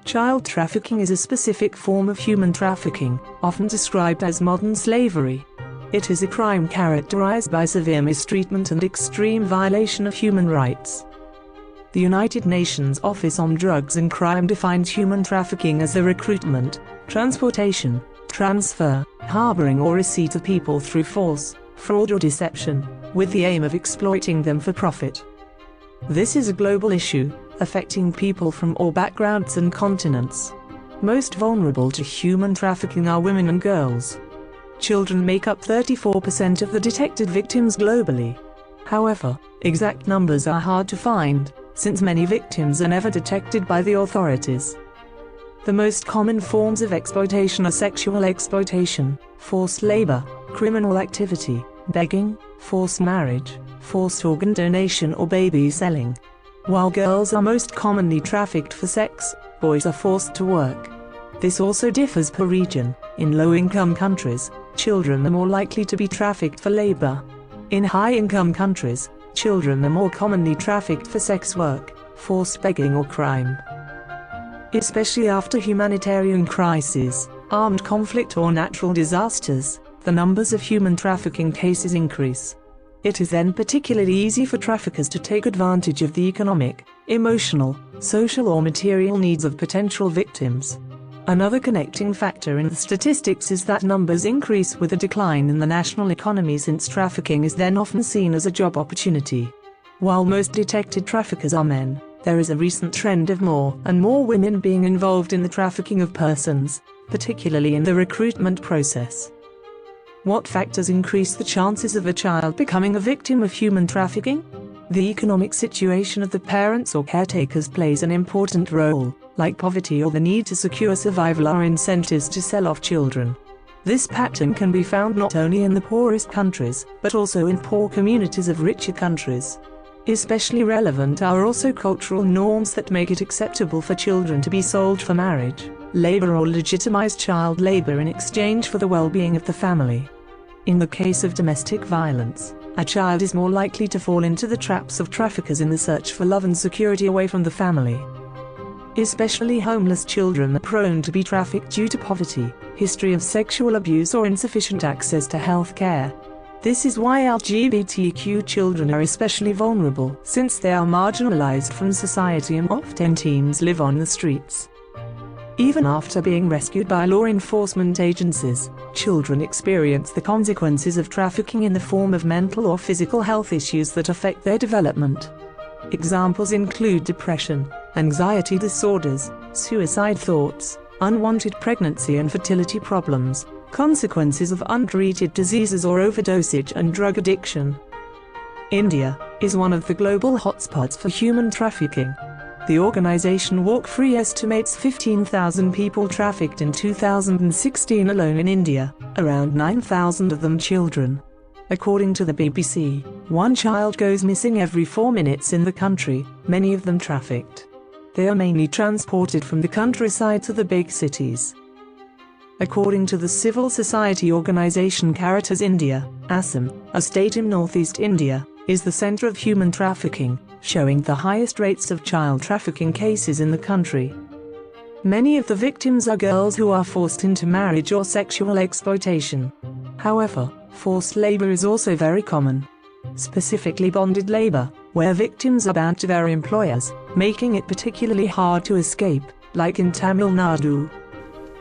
Child trafficking is a specific form of human trafficking, often described as modern slavery. It is a crime characterized by severe mistreatment and extreme violation of human rights. The United Nations Office on Drugs and Crime defines human trafficking as the recruitment, transportation, transfer, harboring or receipt of people through force, fraud or deception, with the aim of exploiting them for profit. This is a global issue, affecting people from all backgrounds and continents. Most vulnerable to human trafficking are women and girls. Children make up 34% of the detected victims globally. However, exact numbers are hard to find, since many victims are never detected by the authorities. The most common forms of exploitation are sexual exploitation, forced labor, criminal activity, begging, forced marriage, forced organ donation or baby selling. While girls are most commonly trafficked for sex, boys are forced to work. This also differs per region. In low-income countries, children are more likely to be trafficked for labor. In high-income countries, children are more commonly trafficked for sex work, forced begging or crime. Especially after humanitarian crises, armed conflict or natural disasters, the numbers of human trafficking cases increase. It is then particularly easy for traffickers to take advantage of the economic, emotional, social or material needs of potential victims. Another connecting factor in the statistics is that numbers increase with a decline in the national economy, since trafficking is then often seen as a job opportunity. While most detected traffickers are men, there is a recent trend of more and more women being involved in the trafficking of persons, particularly in the recruitment process. What factors increase the chances of a child becoming a victim of human trafficking? The economic situation of the parents or caretakers plays an important role, like poverty or the need to secure survival are incentives to sell off children. This pattern can be found not only in the poorest countries, but also in poor communities of richer countries. Especially relevant are also cultural norms that make it acceptable for children to be sold for marriage, labor or legitimized child labor in exchange for the well-being of the family. In the case of domestic violence, a child is more likely to fall into the traps of traffickers in the search for love and security away from the family. Especially homeless children are prone to be trafficked due to poverty, history of sexual abuse or insufficient access to health care. This is why LGBTQ children are especially vulnerable, since they are marginalized from society and often teens live on the streets. Even after being rescued by law enforcement agencies, children experience the consequences of trafficking in the form of mental or physical health issues that affect their development. Examples include depression, anxiety disorders, suicide thoughts, unwanted pregnancy and fertility problems, consequences of untreated diseases or overdosage and drug addiction. India is one of the global hotspots for human trafficking. The organization Walk Free estimates 15,000 people trafficked in 2016 alone in India, around 9,000 of them children. According to the BBC, one child goes missing every 4 minutes in the country, many of them trafficked. They are mainly transported from the countryside to the big cities. According to the civil society organization Caritas India, Assam, a state in northeast India, is the center of human trafficking, showing the highest rates of child trafficking cases in the country. Many of the victims are girls who are forced into marriage or sexual exploitation. However, forced labor is also very common. Specifically bonded labor, where victims are bound to their employers, making it particularly hard to escape, like in Tamil Nadu.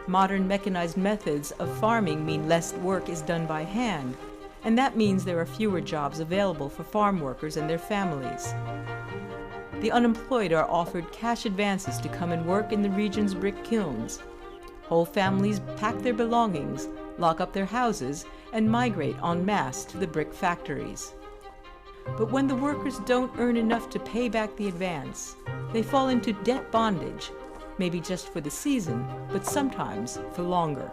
Modern mechanized methods of farming mean less work is done by hand, and that means there are fewer jobs available for farm workers and their families. The unemployed are offered cash advances to come and work in the region's brick kilns. Whole families pack their belongings, lock up their houses, and migrate en masse to the brick factories. But when the workers don't earn enough to pay back the advance, they fall into debt bondage, maybe just for the season, but sometimes for longer.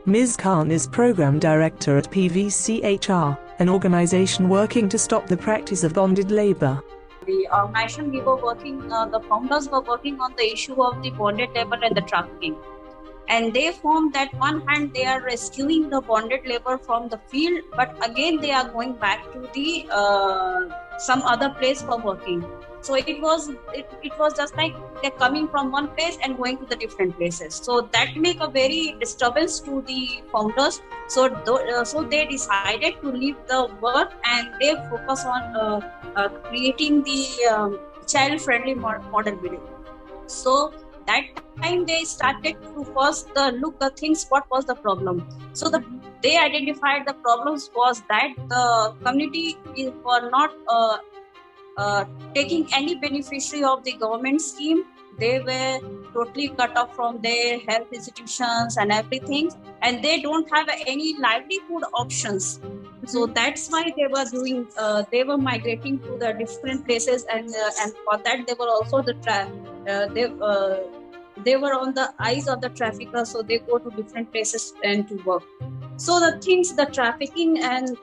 Ms. Khan is Program Director at PVCHR, an organization working to stop the practice of bonded labor. The organization we were working, the founders were working on the issue of the bonded labor and the trafficking. And they formed that one hand they are rescuing the bonded labor from the field, but again they are going back to the some other place for working. So it was just like they're coming from one place and going to the different places. So that make a very disturbance to the founders. So so they decided to leave the work and they focus on creating the child-friendly model building. So that time they started to first look the things what was the problem. So they identified the problems was that the community were not taking any beneficiary of the government scheme. They were totally cut off from their health institutions and everything, and they don't have any livelihood options. So that's why they were doing. They were migrating to the different places, and for that they were also they were on the eyes of the traffickers. So they go to different places and to work. So the trafficking and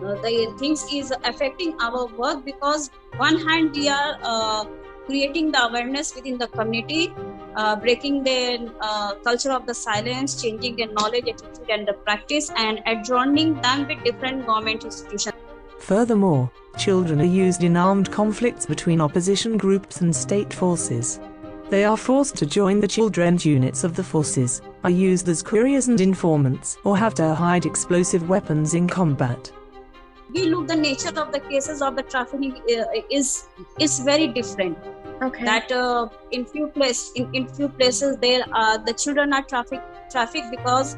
the things is affecting our work, because one hand we are creating the awareness within the community, breaking the culture of the silence, changing their knowledge, attitude and the practice, and adjourning them with different government institutions. Furthermore, children are used in armed conflicts between opposition groups and state forces. They are forced to join the children's units of the forces, are used as couriers and informants, or have to hide explosive weapons in combat. We look the nature of the cases of the trafficking is very different. Okay. That in few places there the children are trafficked because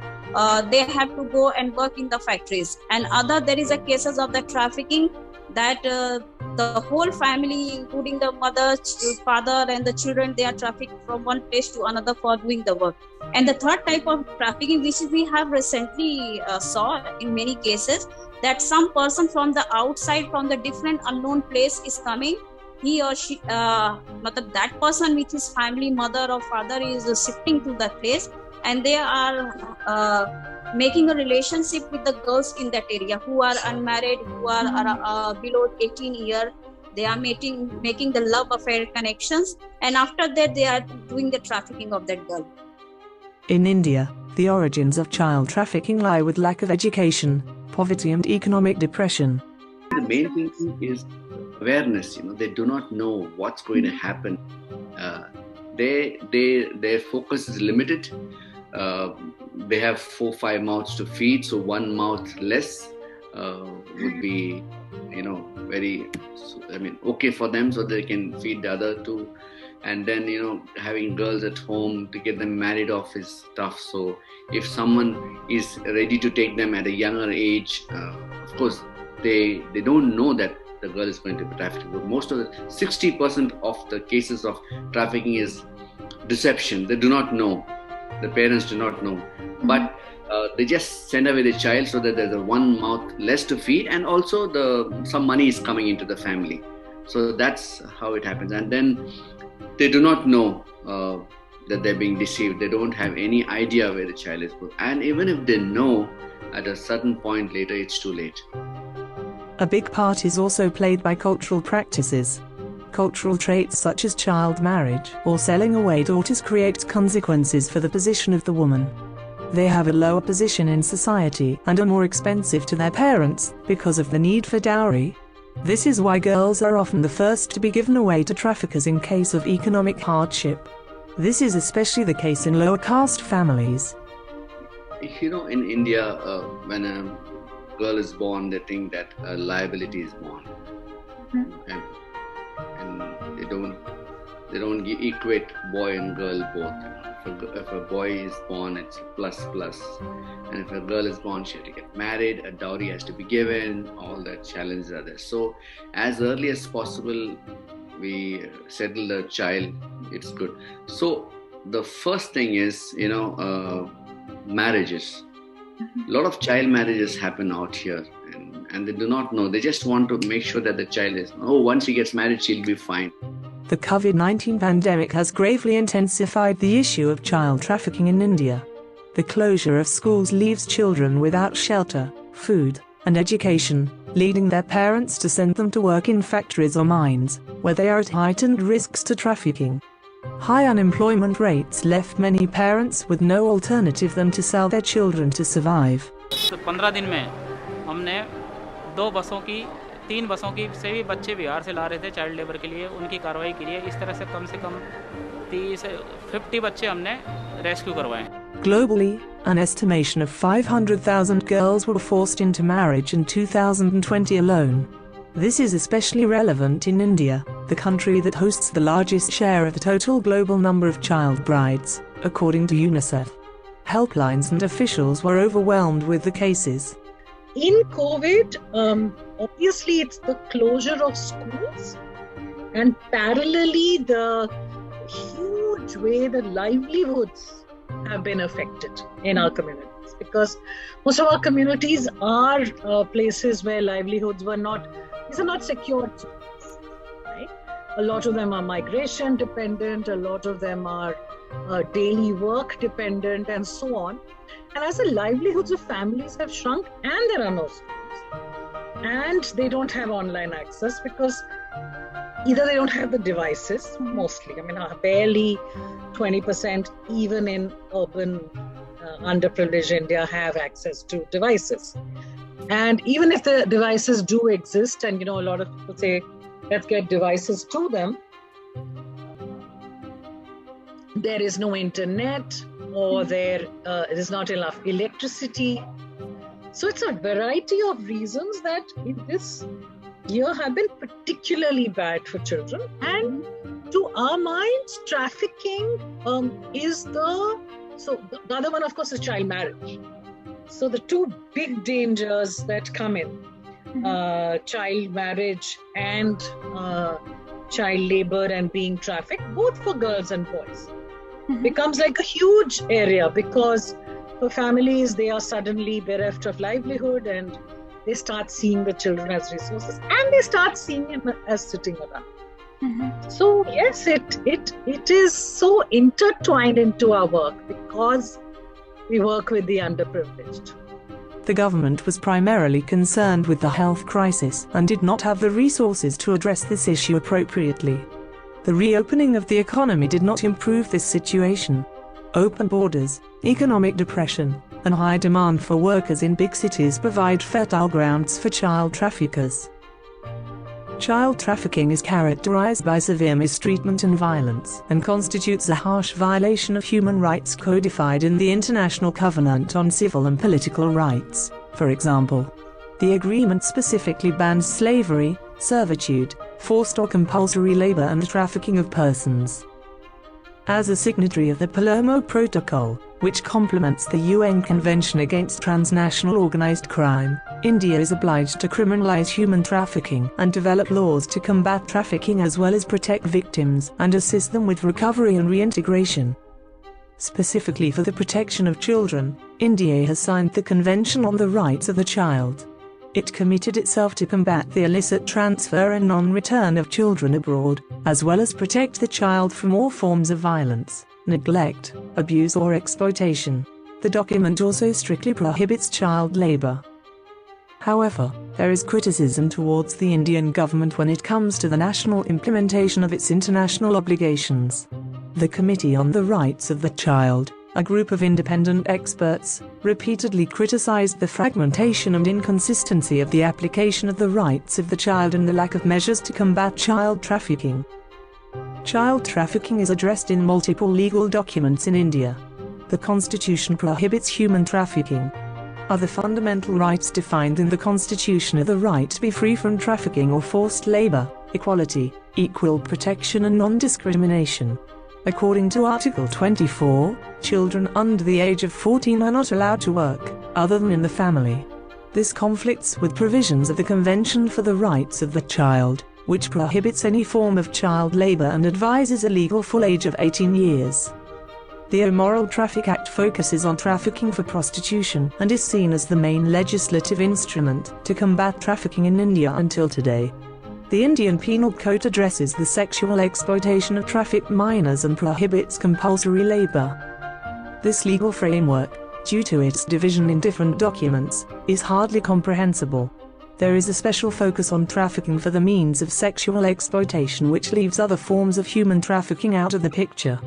they have to go and work in the factories, and other there is a cases of the trafficking that the whole family, including the mother, father and the children, they are trafficked from one place to another for doing the work. And the third type of trafficking, which we have recently saw in many cases, that some person from the outside, from the different unknown place is coming. He or she, that person with his family, mother or father, is shifting to that place, and they are making a relationship with the girls in that area who are unmarried, who are below 18 years. They are making the love affair connections, and after that they are doing the trafficking of that girl. In India, the origins of child trafficking lie with lack of education, poverty and economic depression. The main thing is awareness. They do not know what's going to happen. Their focus is limited. They have 4-5 mouths to feed, so one mouth less would be, very, okay for them, so they can feed the other two. And then, having girls at home to get them married off is tough. So if someone is ready to take them at a younger age, of course, they don't know that the girl is going to be trafficked. But most of the 60% of the cases of trafficking is deception. They do not know. The parents do not know. But they just send away the child so that there's a one mouth less to feed, and also some money is coming into the family. So that's how it happens. And then they do not know that they're being deceived. They don't have any idea where the child is going. And even if they know, at a certain point later, it's too late. A big part is also played by cultural practices. Cultural traits such as child marriage or selling away daughters create consequences for the position of the woman. They have a lower position in society and are more expensive to their parents because of the need for dowry. This is why girls are often the first to be given away to traffickers in case of economic hardship. This is especially the case in lower caste families. In India, when a girl is born, they think that a liability is born. And they don't equate boy and girl both. If a boy is born, it's plus, and if a girl is born, she has to get married, a dowry has to be given, all that challenges are there. So as early as possible, we settle the child, it's good. So the first thing is, marriages. A lot of child marriages happen out here, and they do not know. They just want to make sure that the child is, once she gets married, she'll be fine. The COVID-19 pandemic has gravely intensified the issue of child trafficking in India. The closure of schools leaves children without shelter, food, and education, leading their parents to send them to work in factories or mines, where they are at heightened risks to trafficking. High unemployment rates left many parents with no alternative than to sell their children to survive. तो 15 दिन में हमने 2 बसों की 3 बसों की से भी बच्चे बिहार से ला रहे थे चाइल्ड लेबर के लिए, उनकी कार्रवाई की है। इस तरह से कम 50 बच्चे हमने रेस्क्यू करवाए। Globally, an estimation of 500,000 girls were forced into marriage in 2020 alone. This is especially relevant in India, the country that hosts the largest share of the total global number of child brides, according to UNICEF. Helplines and officials were overwhelmed with the cases. In COVID, obviously it's the closure of schools and parallelly the huge way the livelihoods have been affected in our communities, because most of our communities are places where livelihoods were not, these are not secure jobs, right? A lot of them are migration dependent, a lot of them are daily work dependent and so on. And as the livelihoods of families have shrunk and there are no schools and they don't have online access because either they don't have the devices, mostly, I mean, barely 20% even in urban underprivileged India have access to devices. And even if the devices do exist, and a lot of people say, let's get devices to them, there is no internet or there is not enough electricity. So it's a variety of reasons that in this year have been particularly bad for children. And to our minds, trafficking is the other one, of course, is child marriage. So the two big dangers that come in, child marriage and child labor and being trafficked, both for girls and boys, becomes like a huge area, because for families, they are suddenly bereft of livelihood and they start seeing the children as resources and they start seeing them as sitting around. So yes, it is so intertwined into our work because we work with the underprivileged. The government was primarily concerned with the health crisis and did not have the resources to address this issue appropriately. The reopening of the economy did not improve this situation. Open borders, economic depression, and high demand for workers in big cities provide fertile grounds for child traffickers. Child trafficking is characterized by severe mistreatment and violence, and constitutes a harsh violation of human rights codified in the International Covenant on Civil and Political Rights. For example, the agreement specifically bans slavery, servitude, forced or compulsory labor and trafficking of persons. As a signatory of the Palermo Protocol, which complements the UN Convention Against Transnational Organized Crime, India is obliged to criminalize human trafficking and develop laws to combat trafficking as well as protect victims and assist them with recovery and reintegration. Specifically for the protection of children, India has signed the Convention on the Rights of the Child. It committed itself to combat the illicit transfer and non-return of children abroad, as well as protect the child from all forms of violence, neglect, abuse or exploitation. The document also strictly prohibits child labor. However, there is criticism towards the Indian government when it comes to the national implementation of its international obligations. The Committee on the Rights of the Child, a group of independent experts, repeatedly criticized the fragmentation and inconsistency of the application of the rights of the child and the lack of measures to combat child trafficking. Child trafficking is addressed in multiple legal documents in India. The Constitution prohibits human trafficking. Other fundamental rights defined in the Constitution are the right to be free from trafficking or forced labor, equality, equal protection and non-discrimination. According to Article 24, children under the age of 14 are not allowed to work, other than in the family. This conflicts with provisions of the Convention for the Rights of the Child, which prohibits any form of child labor and advises a legal full age of 18 years. The Immoral Traffic Act focuses on trafficking for prostitution and is seen as the main legislative instrument to combat trafficking in India until today. The Indian Penal Code addresses the sexual exploitation of trafficked minors and prohibits compulsory labor. This legal framework, due to its division in different documents, is hardly comprehensible. There is a special focus on trafficking for the means of sexual exploitation, which leaves other forms of human trafficking out of the picture.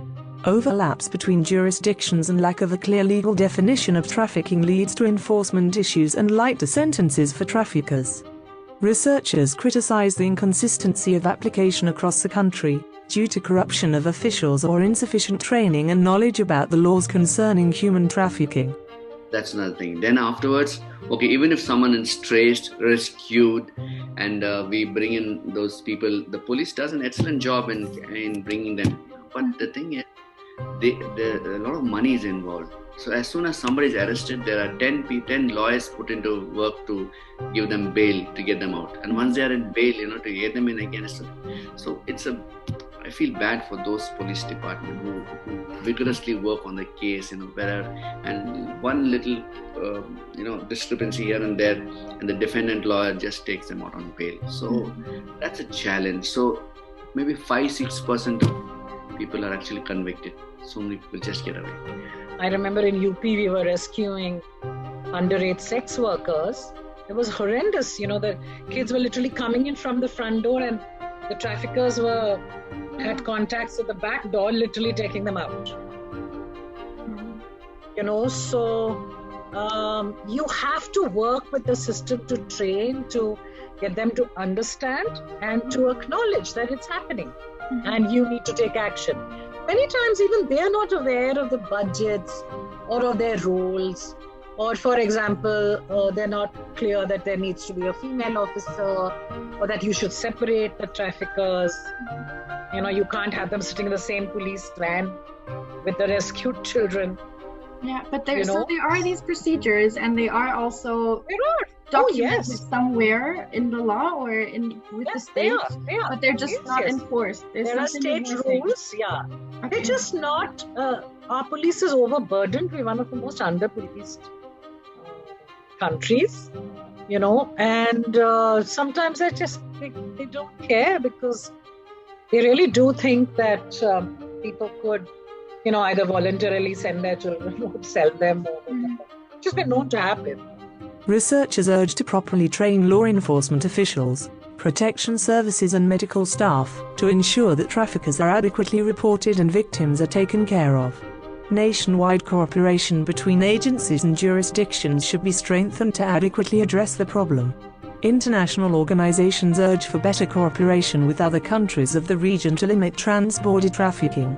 Overlaps between jurisdictions and lack of a clear legal definition of trafficking leads to enforcement issues and lighter sentences for traffickers. Researchers criticize the inconsistency of application across the country, due to corruption of officials or insufficient training and knowledge about the laws concerning human trafficking. That's another thing. Then afterwards, okay, even if someone is traced, rescued, and we bring in those people, the police does an excellent job in bringing them. But the thing is, a lot of money is involved. So as soon as somebody is arrested, there are 10 lawyers put into work to give them bail to get them out. And once they are in bail, to get them in again. So I feel bad for those police department who vigorously work on the case, and one little, discrepancy here and there, and the defendant lawyer just takes them out on bail. So that's a challenge. So maybe 5-6% of people are actually convicted. So many people just get away. I remember in UP we were rescuing underage sex workers. It was horrendous. The kids were literally coming in from the front door, and the traffickers had contacts at the back door, literally taking them out. So you have to work with the system to train, to get them to understand and to acknowledge that it's happening. And you need to take action. Many times even they are not aware of the budgets or of their roles. Or for example, they're not clear that there needs to be a female officer, or that you should separate the traffickers. You can't have them sitting in the same police van with the rescued children. Yeah, but there are these procedures, and they are also documented somewhere in the law or with the state, but they're just not enforced. There are state rules, Okay. They're just not. Our police is overburdened. We're one of the most under-policed countries, and sometimes they don't care, because they really do think that people could, either voluntarily send their children or sell them, or which has been known to happen. Researchers urge to properly train law enforcement officials, protection services and medical staff to ensure that traffickers are adequately reported and victims are taken care of. Nationwide cooperation between agencies and jurisdictions should be strengthened to adequately address the problem. International organizations urge for better cooperation with other countries of the region to limit trans-border trafficking.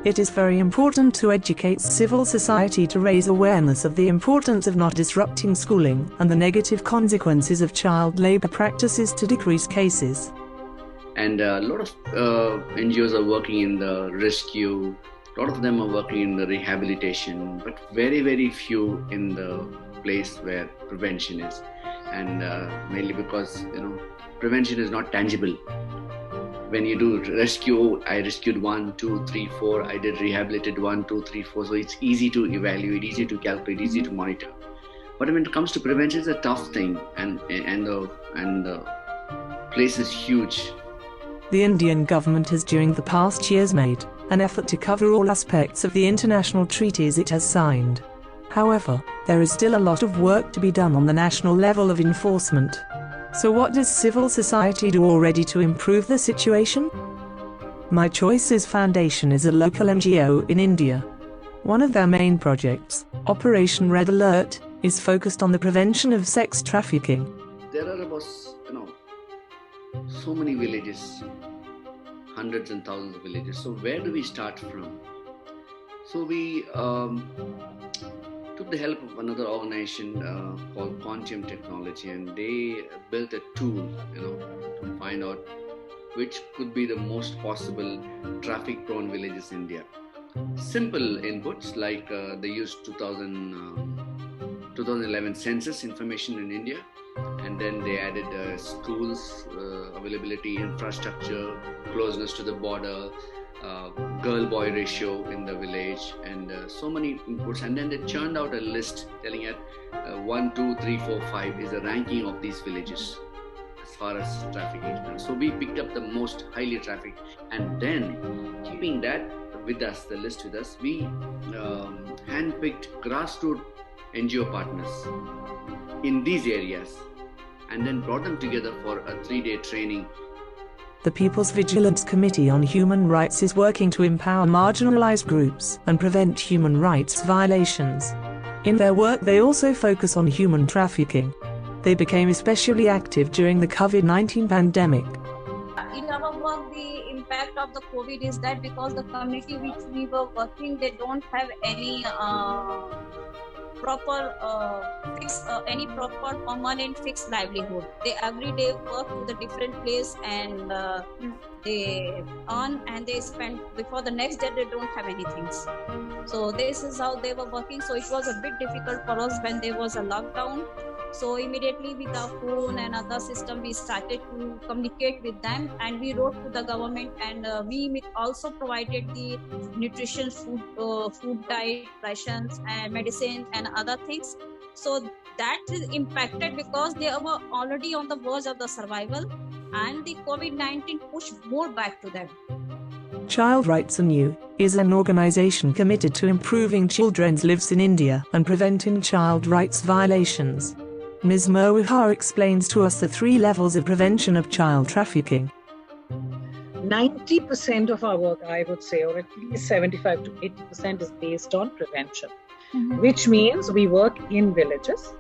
It is very important to educate civil society to raise awareness of the importance of not disrupting schooling and the negative consequences of child labor practices to decrease cases. And a lot of NGOs are working in the rescue. A lot of them are working in the rehabilitation, but very, very few in the place where prevention is. And mainly because, prevention is not tangible. When you do rescue, I rescued 1, 2, 3, 4. I did rehabilitated 1, 2, 3, 4. So it's easy to evaluate, easy to calculate, easy to monitor. But when it comes to prevention, it's a tough thing, and the place is huge. The Indian government has during the past years made an effort to cover all aspects of the international treaties it has signed. However, there is still a lot of work to be done on the national level of enforcement. So what does civil society do already to improve the situation? My Choices Foundation is a local NGO in India. One of their main projects, Operation Red Alert, is focused on the prevention of sex trafficking. There are about, so many villages, hundreds and thousands of villages. So where do we start from? So we took the help of another organization called Quantum Technology, and they built a tool, to find out which could be the most possible traffic-prone villages in India. Simple inputs like they used 2011 census information in India, and then they added schools, availability, infrastructure, closeness to the border, girl-boy ratio in the village, and so many inputs, and then they churned out a list telling it 1, 2, 3, 4, 5 is the ranking of these villages as far as trafficking is concerned. So we picked up the most highly trafficked, and then keeping that with us, the list with us, we handpicked grassroots NGO partners in these areas, and then brought them together for a 3-day training. The People's Vigilance Committee on Human Rights is working to empower marginalized groups and prevent human rights violations. In their work, they also focus on human trafficking. They became especially active during the COVID-19 pandemic. In our work, the impact of the COVID is that because the community which we were working, they don't have any proper permanent fixed livelihood. They every day work to the different place and they earn and they spend before the next day. They don't have anything. So this is how they were working. So it was a bit difficult for us when there was a lockdown. So immediately with our phone and other system, we started to communicate with them, and we wrote to the government, and we also provided the nutrition, food diet, rations, and medicine and other things. So that is impacted because they were already on the verge of the survival, and the COVID-19 pushed more back to them. Child Rights Anew is an organization committed to improving children's lives in India and preventing child rights violations. Ms. Mohar explains to us the 3 levels of prevention of child trafficking. 90% of our work, I would say, or at least 75 to 80% is based on prevention, which means we work in villages.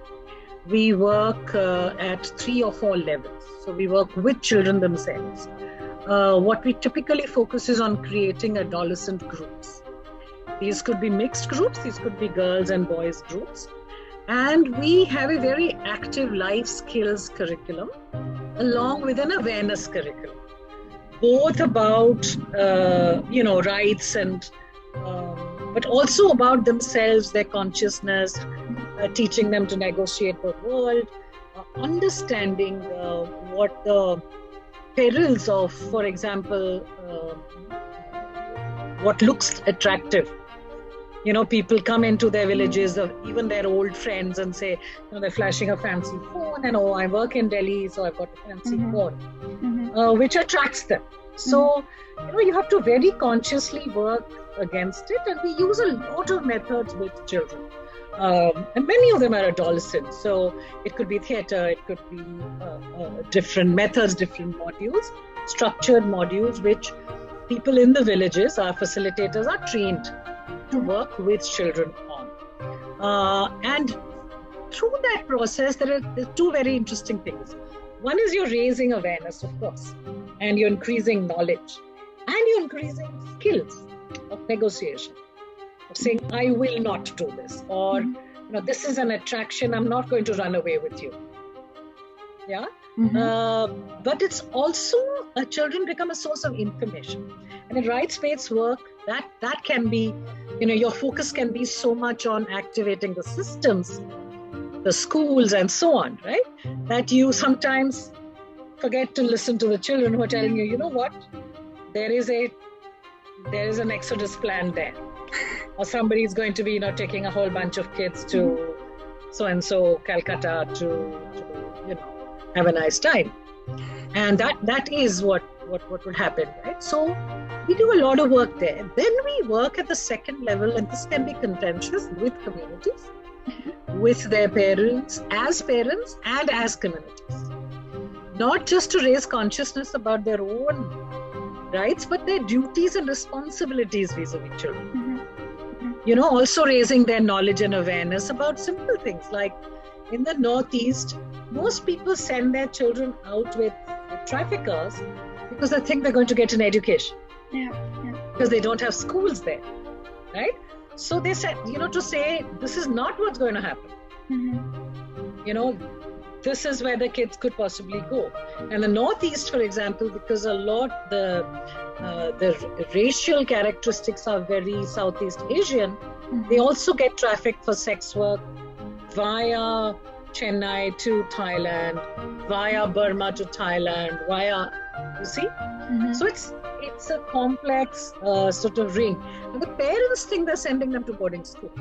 We work at 3 or 4 levels. So we work with children themselves. What we typically focus is on creating adolescent groups. These could be mixed groups, these could be girls and boys groups. And we have a very active life skills curriculum along with an awareness curriculum, both about, rights and, but also about themselves, their consciousness, teaching them to negotiate the world, understanding what the perils of, for example, what looks attractive. People come into their villages, even their old friends, and say, they're flashing a fancy phone, and I work in Delhi, so I've got a fancy phone, which attracts them. So, you have to very consciously work against it, and we use a lot of methods with children. And many of them are adolescents. So it could be theatre, it could be different methods, different modules, structured modules, which people in the villages, our facilitators, are trained to work with children on. And through that process, there are 2 very interesting things. One is you're raising awareness, of course, and you're increasing knowledge, and you're increasing skills of negotiation, of saying, I will not do this, or, this is an attraction, I'm not going to run away with you. Yeah. But it's also, children become a source of information. And in rights-based work, that can be, your focus can be so much on activating the systems, the schools and so on, right? That you sometimes forget to listen to the children who are telling you, what? There is an exodus plan there. Or somebody is going to be, taking a whole bunch of kids to so-and-so Calcutta to have a nice time. And that is what would happen, right? So we do a lot of work there. Then we work at the second level, and this can be contentious, with communities, with their parents and as communities. Not just to raise consciousness about their own rights, but their duties and responsibilities vis-a-vis children. Also raising their knowledge and awareness about simple things like in the Northeast, most people send their children out with traffickers because they think they're going to get an education. Because they don't have schools there, right? So they said, to say this is not what's going to happen. This is where the kids could possibly go. And the Northeast, for example, because a lot the racial characteristics are very Southeast Asian, they also get trafficked for sex work via Chennai to Thailand, via Burma to Thailand, you see? So it's a complex sort of ring. And the parents think they're sending them to boarding school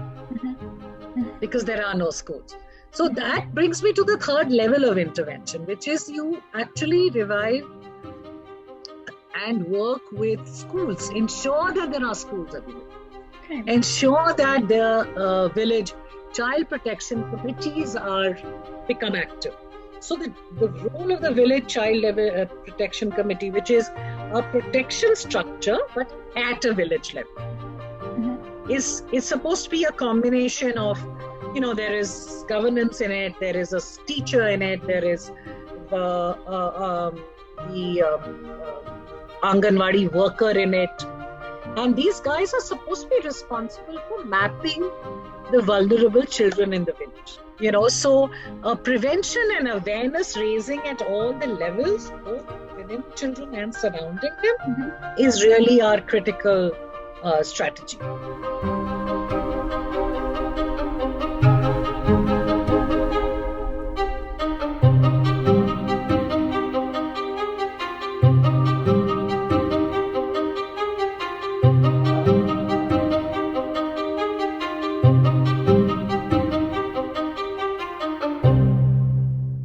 because there are no schools. So that brings me to the 3rd level of intervention, which is you actually revive and work with schools. Ensure that there are schools available. Ensure that the village child protection committees become active. So the role of the village child protection committee, which is a protection structure, but at a village level, is supposed to be a combination of there is governance in it, there is a teacher in it, there is the Anganwadi worker in it. And these guys are supposed to be responsible for mapping the vulnerable children in the village. So prevention and awareness raising at all the levels, both within children and surrounding them, is really our critical strategy.